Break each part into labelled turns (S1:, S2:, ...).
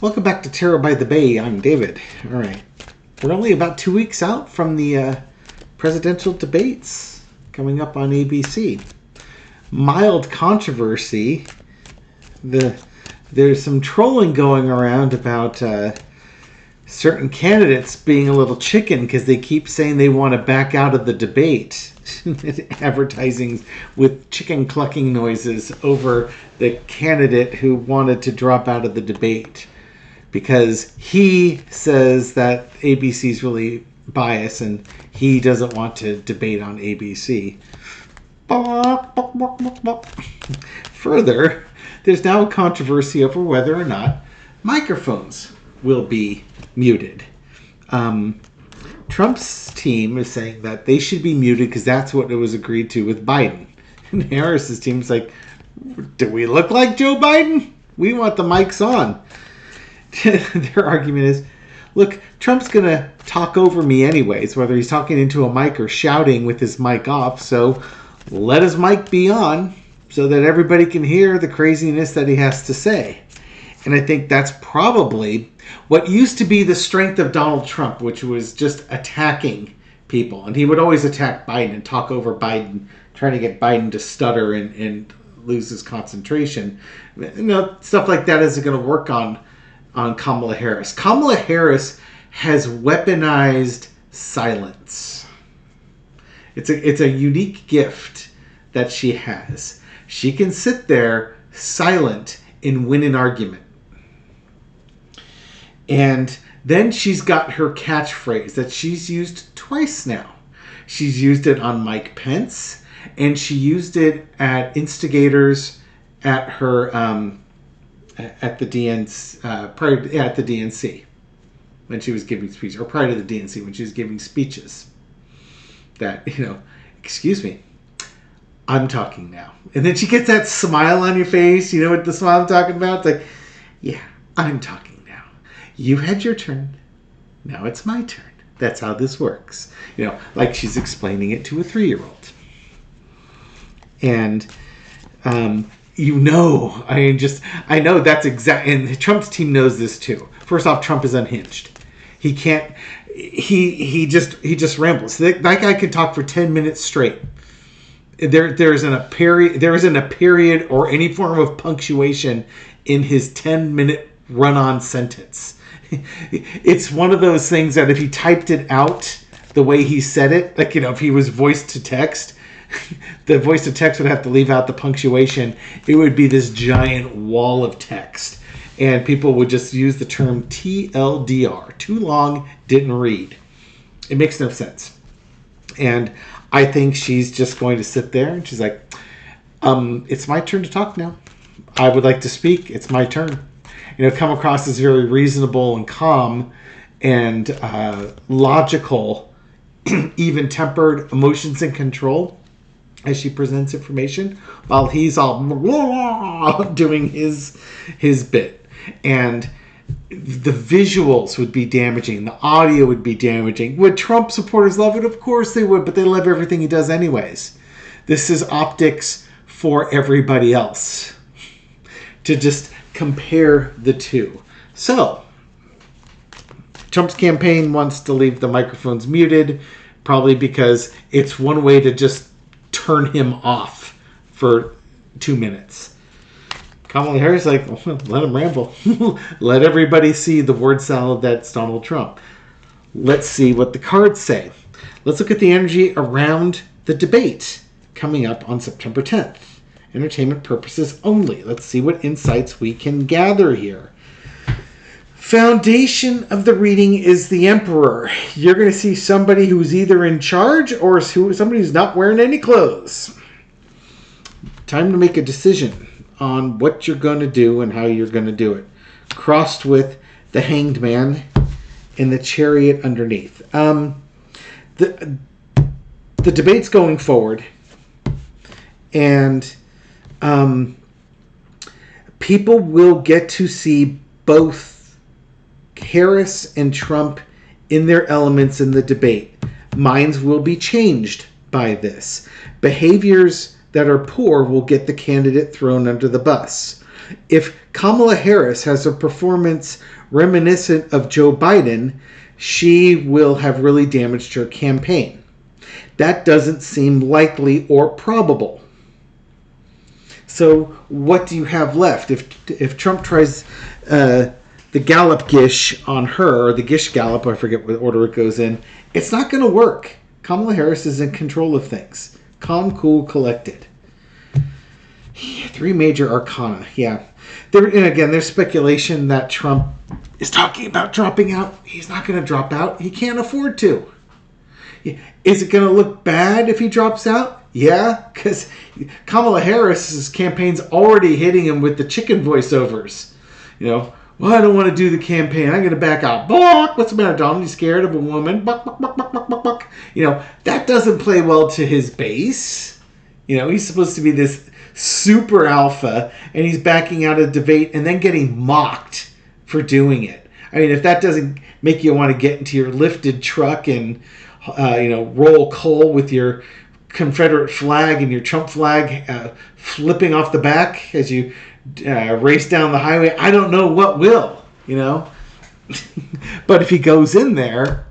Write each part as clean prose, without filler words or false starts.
S1: Welcome back to Tarot by the Bay. I'm David. All right. We're only about 2 weeks out from the presidential debates coming up on ABC. Mild controversy. There's some trolling going around about certain candidates being a little chicken because they keep saying they want to back out of the debate. Advertising with chicken clucking noises over the candidate who wanted to drop out of the debate because he says that ABC is really biased and he doesn't want to debate on ABC. Further, there's now a controversy over whether or not microphones will be muted. Trump's team is saying that they should be muted because that's what it was agreed to with Biden. And Harris's team is like, do we look like Joe Biden? We want the mics on. Their argument is, look, Trump's going to talk over me anyways, whether he's talking into a mic or shouting with his mic off. So let his mic be on so that everybody can hear the craziness that he has to say. And I think that's probably what used to be the strength of Donald Trump, which was just attacking people. And he would always attack Biden and talk over Biden, trying to get Biden to stutter and lose his concentration. Stuff like that isn't going to work on Kamala Harris. Kamala Harris has weaponized silence. It's a unique gift that she has. She can sit there silent and win an argument. And then she's got her catchphrase that she's used twice now. She's used it on Mike Pence, and she used it at instigators at her at the DNC when she was giving speeches, or prior to the DNC when she was giving speeches. That, excuse me, I'm talking now. And then she gets that smile on your face. You know what the smile I'm talking about? It's like, yeah, I'm talking. You had your turn. Now it's my turn. That's how this works. Like she's explaining it to a 3-year-old. And, I know that's exact. And Trump's team knows this too. First off, Trump is unhinged. He can't, he just rambles. That guy can talk for 10 minutes straight. There isn't a period or any form of punctuation in his 10-minute run-on sentence. It's one of those things that if he typed it out the way he said it, like, if he was voice to text, the voice to text would have to leave out the punctuation. It would be this giant wall of text. And people would just use the term TLDR, too long, didn't read. It makes no sense. And I think she's just going to sit there and she's like, it's my turn to talk now. I would like to speak. It's my turn. Come across as very reasonable and calm and logical, even-tempered, emotions in control as she presents information, while he's all doing his bit. And the visuals would be damaging. The audio would be damaging. Would Trump supporters love it? Of course they would, but they love everything he does anyways. This is optics for everybody else. To just compare the two. So, Trump's campaign wants to leave the microphones muted, probably because it's one way to just turn him off for 2 minutes. Kamala Harris is like, let him ramble. Let everybody see the word salad that's Donald Trump. Let's see what the cards say. Let's look at the energy around the debate coming up on September 10th. Entertainment purposes only. Let's see what insights we can gather here. Foundation of the reading is the Emperor. You're going to see somebody who's either in charge or somebody who's not wearing any clothes. Time to make a decision on what you're going to do and how you're going to do it. Crossed with the Hanged Man and the Chariot underneath. The debate's going forward. And people will get to see both Harris and Trump in their elements in the debate. Minds will be changed by this. Behaviors that are poor will get the candidate thrown under the bus. If Kamala Harris has a performance reminiscent of Joe Biden, she will have really damaged her campaign. That doesn't seem likely or probable. So what do you have left? If Trump tries the Gallup Gish on her, or the Gish Gallup, I forget what order it goes in, it's not going to work. Kamala Harris is in control of things. Calm, cool, collected. 3 major arcana. Yeah. And again, there's speculation that Trump is talking about dropping out. He's not going to drop out. He can't afford to. Is it going to look bad if he drops out? Yeah, because Kamala Harris's campaign's already hitting him with the chicken voiceovers. Well, I don't want to do the campaign. I'm going to back out. Buck! What's the matter, Donald? You scared of a woman? Buck, buck, buck, buck, buck, buck, buck. That doesn't play well to his base. He's supposed to be this super alpha, and he's backing out of debate and then getting mocked for doing it. I mean, if that doesn't make you want to get into your lifted truck and, roll coal with your Confederate flag and your Trump flag flipping off the back as you race down the highway, I don't know what will, But if he goes in there,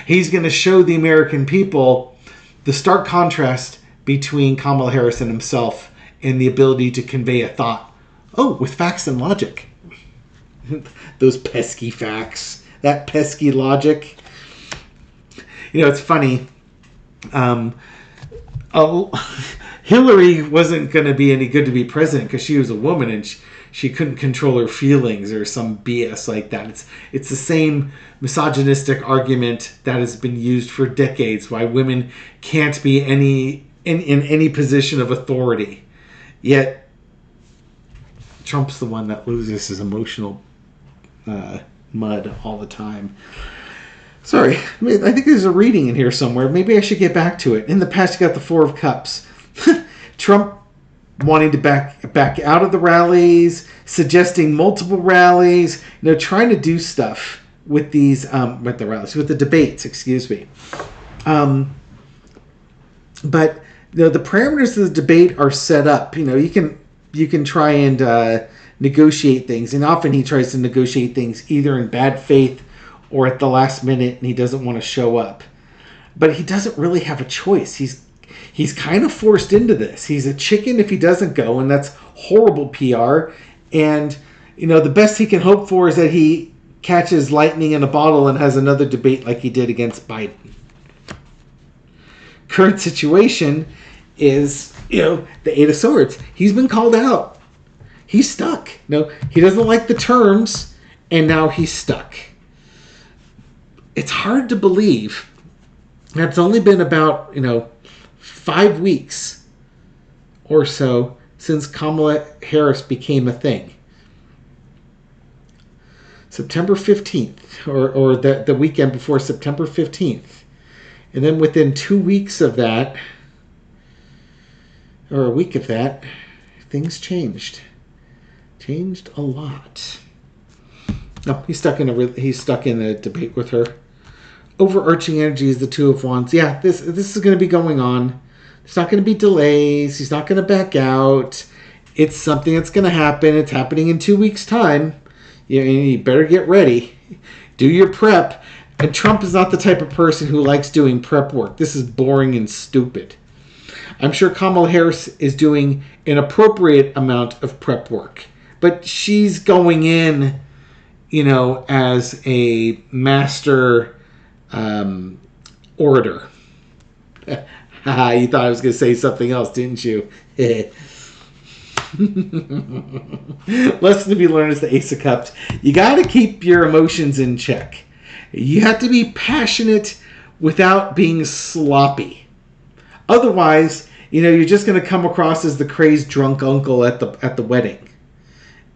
S1: he's going to show the American people the stark contrast between Kamala Harris and himself and the ability to convey a thought. Oh, with facts and logic. Those pesky facts. That pesky logic. It's funny. Hillary wasn't going to be any good to be president because she was a woman and she couldn't control her feelings or some BS like that. It's the same misogynistic argument that has been used for decades why women can't be in any position of authority. Yet Trump's the one that loses his emotional mud all the time. Sorry, I think there's a reading in here somewhere. Maybe I should get back to it. In the past, you got the 4 of Cups. Trump wanting to back out of the rallies, suggesting multiple rallies, trying to do stuff with these with the debates. Excuse me. But the parameters of the debate are set up. You can try and negotiate things, and often he tries to negotiate things either in bad faith or at the last minute, and he doesn't want to show up. But he doesn't really have a choice. He's kind of forced into this. He's a chicken if he doesn't go, and that's horrible PR. And, the best he can hope for is that he catches lightning in a bottle and has another debate like he did against Biden. Current situation is, the 8 of Swords. He's been called out. He's stuck. He doesn't like the terms, and now he's stuck. It's hard to believe that it's only been about, 5 weeks or so since Kamala Harris became a thing. September 15th, or the weekend before September 15th. And then within 2 weeks of that, or a week of that, things changed. Changed a lot. No, he's stuck in a debate with her. Overarching energy is the 2 of Wands. Yeah, this is going to be going on. There's not going to be delays. He's not going to back out. It's something that's going to happen. It's happening in 2 weeks' time. You better get ready. Do your prep. And Trump is not the type of person who likes doing prep work. This is boring and stupid. I'm sure Kamala Harris is doing an appropriate amount of prep work. But she's going in, as a master orator. You thought I was going to say something else, didn't you? Lesson to be learned is the Ace of Cups. You got to keep your emotions in check. You have to be passionate without being sloppy. Otherwise, you're just going to come across as the crazed drunk uncle at the wedding.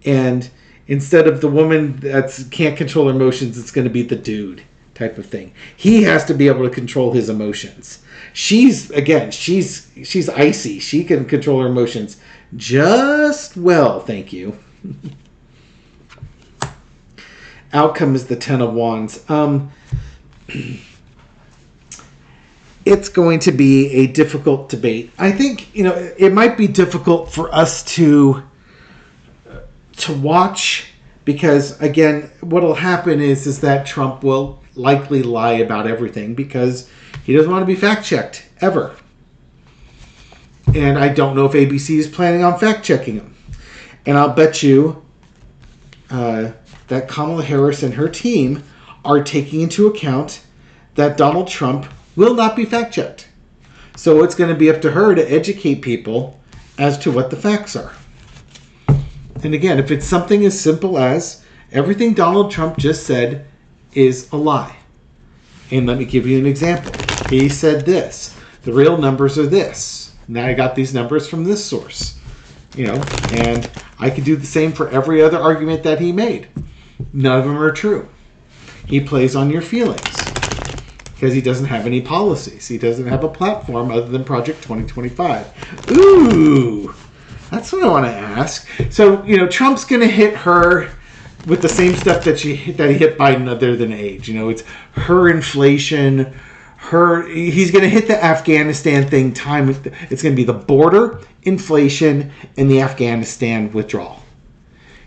S1: And instead of the woman that can't control her emotions, it's going to be the dude type of thing. He has to be able to control his emotions. She's icy. She can control her emotions just well, thank you. Outcome is the 10 of Wands. It's going to be a difficult debate. I think, it might be difficult for us to to watch, because again, what'll happen is that Trump will likely lie about everything because he doesn't want to be fact-checked ever. And I don't know if ABC is planning on fact-checking him. And I'll bet you that Kamala Harris and her team are taking into account that Donald Trump will not be fact-checked. So it's going to be up to her to educate people as to what the facts are. And again, if it's something as simple as everything Donald Trump just said is a lie. And let me give you an example. He said this. The real numbers are this. Now I got these numbers from this source. And I could do the same for every other argument that he made. None of them are true. He plays on your feelings because he doesn't have any policies. He doesn't have a platform other than Project 2025. Ooh, that's what I want to ask. So, Trump's going to hit her with the same stuff that he hit Biden other than age. It's her inflation, he's going to hit the Afghanistan thing time. It's going to be the border, inflation, and the Afghanistan withdrawal.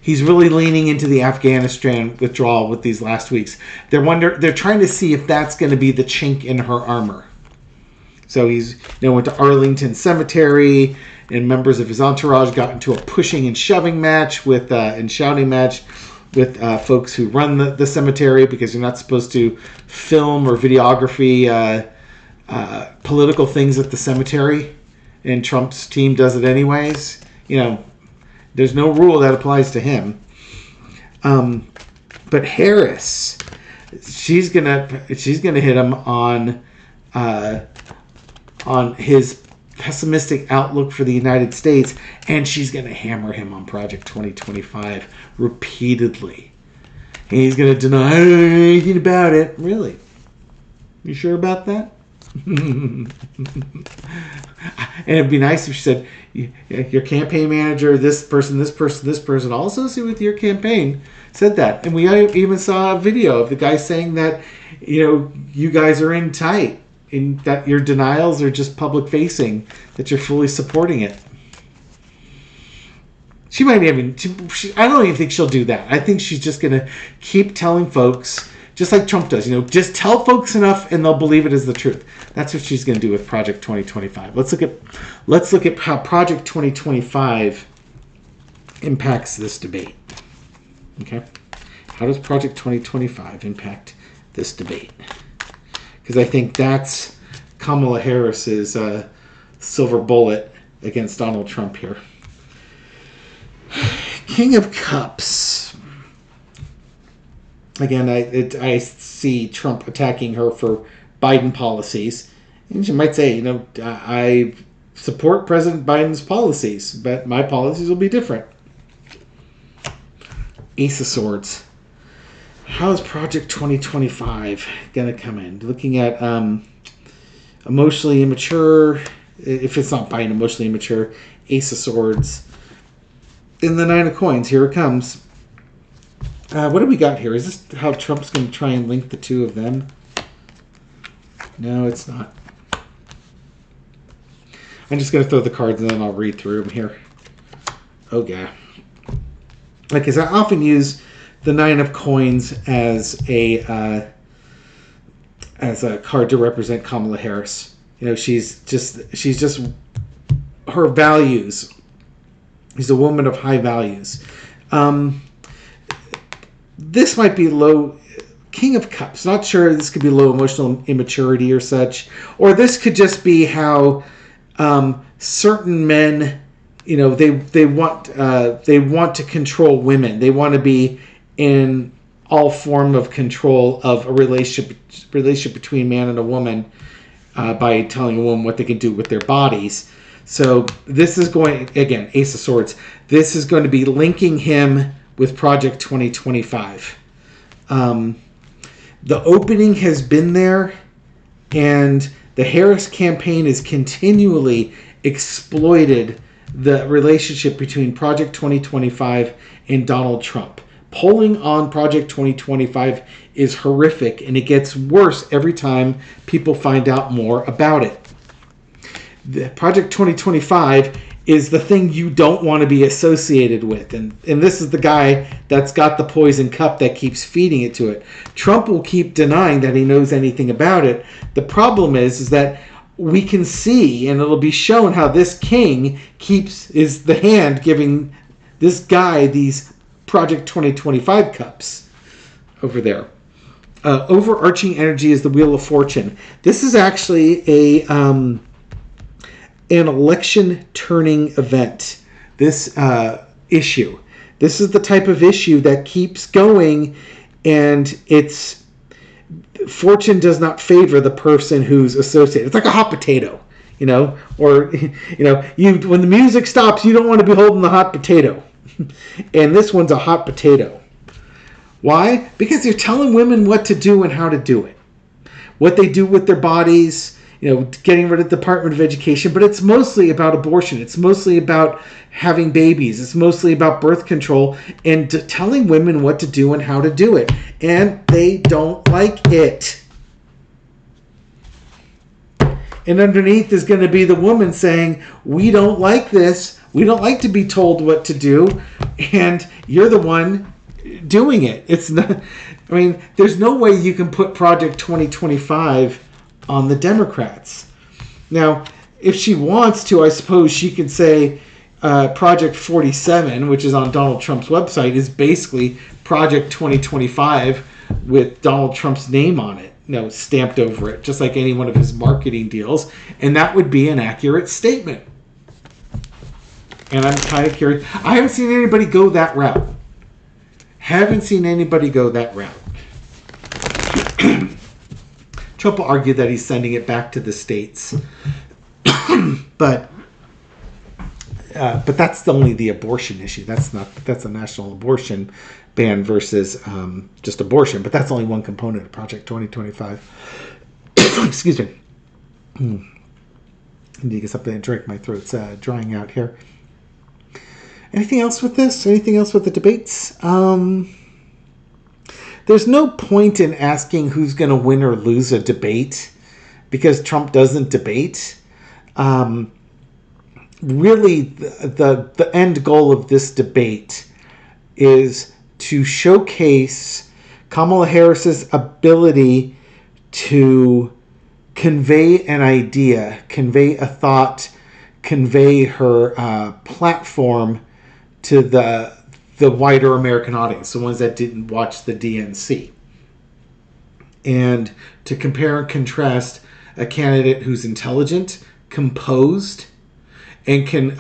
S1: He's really leaning into the Afghanistan withdrawal with these last weeks. They're trying to see if that's going to be the chink in her armor. So he's went to Arlington Cemetery, and members of his entourage got into a pushing and shoving match and shouting match with folks who run the cemetery, because you're not supposed to film or videography political things at the cemetery, and Trump's team does it anyways. There's no rule that applies to him. But Harris, she's gonna hit him on his pessimistic outlook for the United States, and she's going to hammer him on Project 2025 repeatedly. And he's going to deny anything about it. Really? You sure about that? And it'd be nice if she said, your campaign manager, this person, all associated with your campaign said that. And we even saw a video of the guy saying that, you guys are in tight, and that your denials are just public facing, that you're fully supporting it. She might even, I don't even think she'll do that. I think she's just going to keep telling folks, just like Trump does, just tell folks enough and they'll believe it is the truth. That's what she's going to do with Project 2025. Let's look at how Project 2025 impacts this debate. Okay? How does Project 2025 impact this debate? Because I think that's Kamala Harris's silver bullet against Donald Trump here. King of Cups. Again, I see Trump attacking her for Biden policies. And she might say, I support President Biden's policies, but my policies will be different. Ace of Swords. How is Project 2025 going to come in? Looking at emotionally immature, if it's not Biden, emotionally immature, Ace of Swords. In the Nine of Coins, here it comes. What do we got here? Is this how Trump's going to try and link the two of them? No, it's not. I'm just going to throw the cards and then I'll read through them here. Oh, yeah. Because I often use the Nine of Coins as a card to represent Kamala Harris. She's just her values. She's a woman of high values. This might be low. King of Cups. Not sure. This could be low emotional immaturity or such, or this could just be how certain men, they want to control women. They want to be in all form of control of a relationship between man and a woman by telling a woman what they can do with their bodies. So this is going, again, Ace of Swords. This is going to be linking him with Project 2025. The opening has been there, and the Harris campaign has continually exploited the relationship between Project 2025 and Donald Trump. Polling on Project 2025 is horrific, and it gets worse every time people find out more about it. The Project 2025 is the thing you don't want to be associated with. And this is the guy that's got the poison cup that keeps feeding it to it. Trump will keep denying that he knows anything about it. The problem is that we can see, and it'll be shown, how this king is the hand giving this guy these Project 2025 cups over there. Overarching energy is the Wheel of Fortune. This is actually an election turning event. This issue. This is the type of issue that keeps going, and it's fortune does not favor the person who's associated. It's like a hot potato, or when the music stops, you don't want to be holding the hot potato. And this one's a hot potato. Why? Because you're telling women what to do and how to do it. What they do with their bodies, getting rid of the Department of Education, but it's mostly about abortion. It's mostly about having babies. It's mostly about birth control and telling women what to do and how to do it. And they don't like it. And underneath is going to be the woman saying, we don't like this. We don't like to be told what to do. And you're the one doing it. It's not, there's no way you can put Project 2025 on the Democrats. Now, if she wants to, I suppose she could say Project 47, which is on Donald Trump's website, is basically Project 2025 with Donald Trump's name on it, stamped over it, just like any one of his marketing deals, and that would be an accurate statement. And I'm kind of curious. I haven't seen anybody go that route. Trump will argue that he's sending it back to the states, but that's only the abortion issue. That's a national abortion ban versus just abortion. But that's only one component of Project 2025. Excuse me. I need to get something to drink. My throat's drying out here. Anything else with this? Anything else with the debates? There's no point in asking who's going to win or lose a debate because Trump doesn't debate. Really, the end goal of this debate is to showcase Kamala Harris's ability to convey an idea, convey a thought, convey her platform to the wider American audience, the ones that didn't watch the DNC. And to compare and contrast a candidate who's intelligent, composed, and can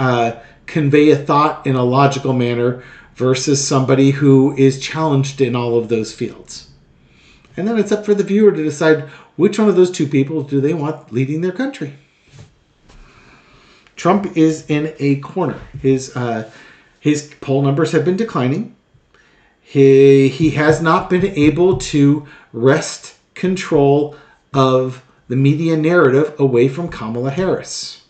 S1: convey a thought in a logical manner versus somebody who is challenged in all of those fields. And then it's up for the viewer to decide which one of those two people do they want leading their country. Trump is in a corner. His poll numbers have been declining. He has not been able to wrest control of the media narrative away from Kamala Harris.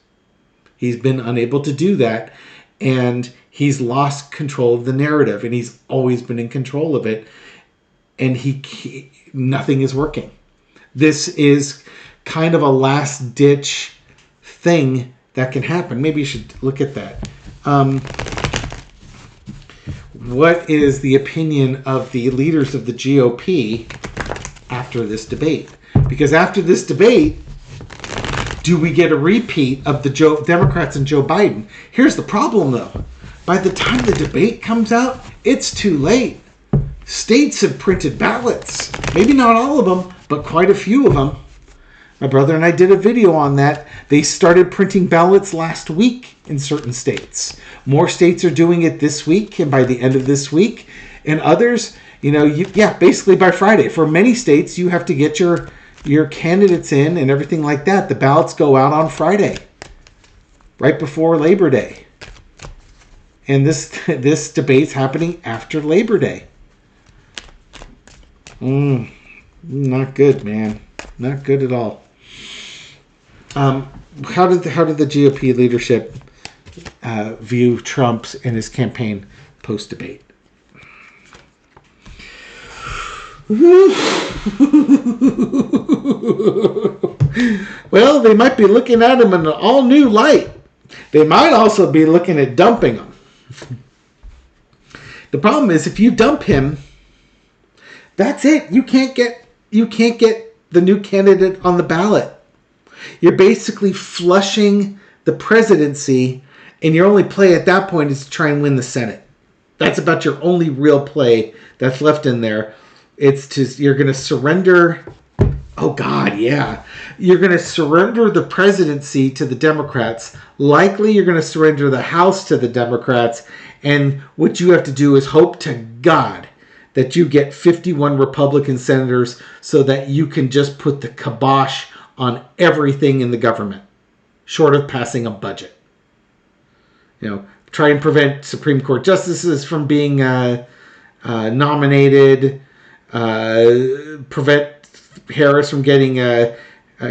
S1: He's been unable to do that, and he's lost control of the narrative, and he's always been in control of it, and nothing is working. This is kind of a last-ditch thing that can happen. Maybe you should look at that. What is the opinion of the leaders of the GOP after this debate? Because after this debate, do we get a repeat of the Democrats and Joe Biden? Here's the problem, though. By the time the debate comes out, it's too late. States have printed ballots. Maybe not all of them, but quite a few of them. My brother and I did a video on that. They started printing ballots last week in certain states. More states are doing it this week and by the end of this week. And others, basically by Friday. For many states, you have to get your candidates in and everything like that. The ballots go out on Friday, right before Labor Day. And this debate's happening after Labor Day. Not good, man. Not good at all. How did the GOP leadership view Trump's and his campaign post debate? Well, they might be looking at him in an all new light. They might also be looking at dumping him. The problem is if you dump him, that's it. You can't get the new candidate on the ballot. You're basically flushing the presidency, and your only play at that point is to try and win the Senate. That's about your only real play that's left in there. You're going to surrender. Oh God, yeah. You're going to surrender the presidency to the Democrats. Likely you're going to surrender the House to the Democrats. And what you have to do is hope to God that you get 51 Republican senators so that you can just put the kibosh on everything in the government, short of passing a budget. Try and prevent Supreme Court justices from being nominated, prevent Harris from getting a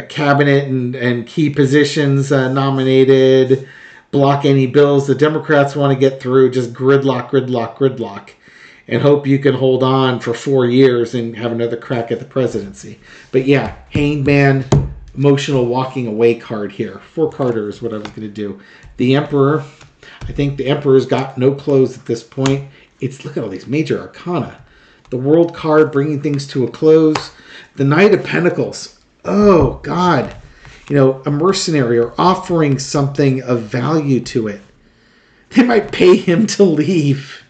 S1: cabinet and key positions nominated, block any bills the Democrats want to get through, just gridlock, and hope you can hold on for 4 years and have another crack at the presidency. But yeah, hanged man, emotional walking away card here. 4 Carter is what I was going to do. The Emperor, I think the Emperor's got no close at this point. Look at all these major arcana. The World card bringing things to a close. The Knight of Pentacles. Oh, God. A mercenary or offering something of value to it. They might pay him to leave.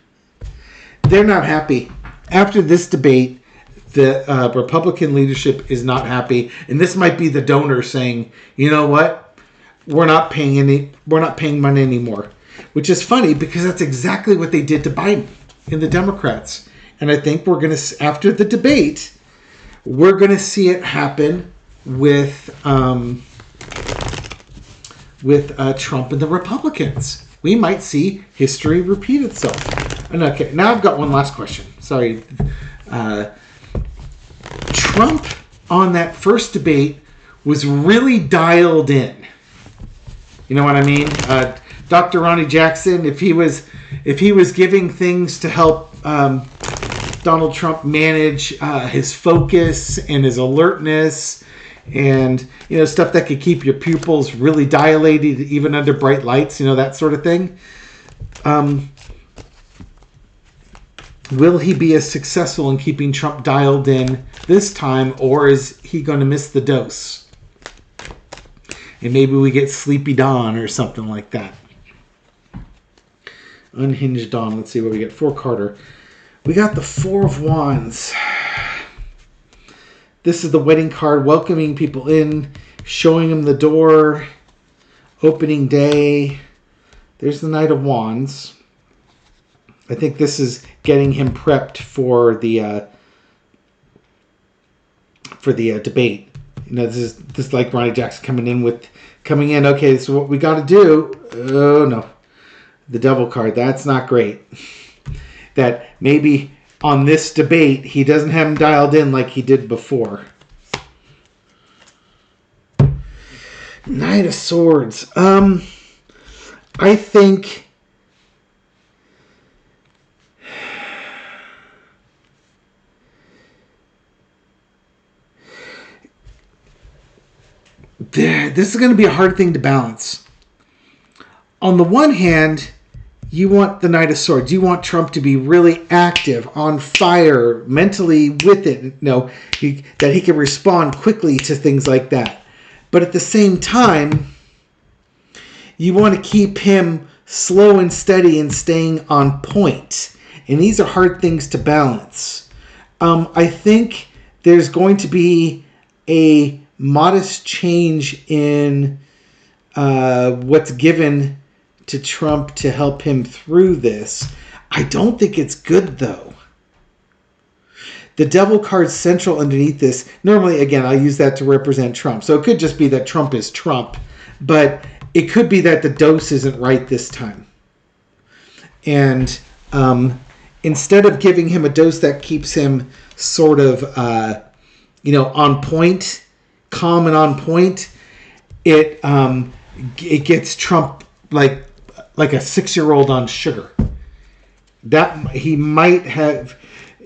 S1: They're not happy. After this debate, the Republican leadership is not happy. And this might be the donor saying, you know what? We're not paying money anymore. Which is funny because that's exactly what they did to Biden and the Democrats. And I think after the debate, we're going to see it happen with Trump and the Republicans. We might see history repeat itself. Okay, now I've got one last question. Sorry. Trump on that first debate was really dialed in. You know what I mean? Dr. Ronnie Jackson, if he was giving things to help Donald Trump manage his focus and his alertness and stuff that could keep your pupils really dilated even under bright lights, that sort of thing. Will he be as successful in keeping Trump dialed in this time, or is he going to miss the dose? And maybe we get Sleepy Dawn or something like that. Unhinged Dawn. Let's see what we get. 4 Carter. We got the 4 of Wands. This is the wedding card, welcoming people in, showing them the door, opening day. There's the Knight of Wands. I think this is getting him prepped for the debate. This is like Ronnie Jackson coming in. Okay, so what we got to do? Oh no, the Devil card. That's not great. That maybe on this debate he doesn't have him dialed in like he did before. Knight of Swords. I think. This is going to be a hard thing to balance. On the one hand, you want the Knight of Swords. You want Trump to be really active, on fire, mentally with it. That he can respond quickly to things like that. But at the same time, you want to keep him slow and steady and staying on point. And these are hard things to balance. I think there's going to be a modest change in what's given to Trump to help him through this. I don't think it's good, though. The Devil card central underneath this, normally, again, I'll use that to represent Trump. So it could just be that Trump is Trump, but it could be that the dose isn't right this time. And instead of giving him a dose that keeps him sort of, on point, calm and on point, it gets Trump like a 6-year-old on sugar. That he might have,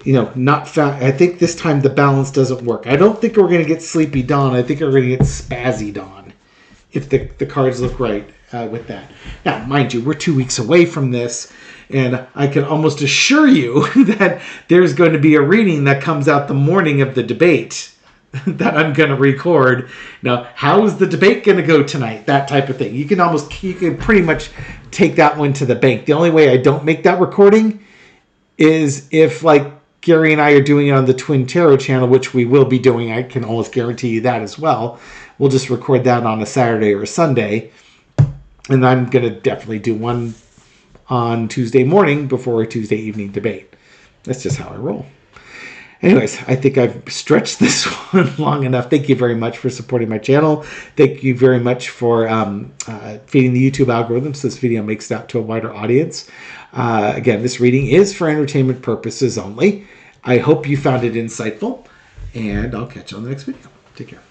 S1: not found. I think this time the balance doesn't work. I don't think we're going to get Sleepy Dawn. I think we're going to get Spazzy Dawn, if the cards look right. with that. Now, mind you, we're 2 weeks away from this, and I can almost assure you that there's going to be a reading that comes out the morning of the debate that I'm going to record. Now, how is the debate going to go tonight? That type of thing. You can pretty much take that one to the bank. The only way I don't make that recording is if, like, Gary and I are doing it on the Twin Tarot channel, which we will be doing. I can almost guarantee you that as well. We'll just record that on a Saturday or a Sunday. And I'm going to definitely do one on Tuesday morning before a Tuesday evening debate. That's just how I roll. Anyways, I think I've stretched this one long enough. Thank you very much for supporting my channel. Thank you very much for feeding the YouTube algorithm so this video makes it out to a wider audience. Again, this reading is for entertainment purposes only. I hope you found it insightful, and I'll catch you on the next video. Take care.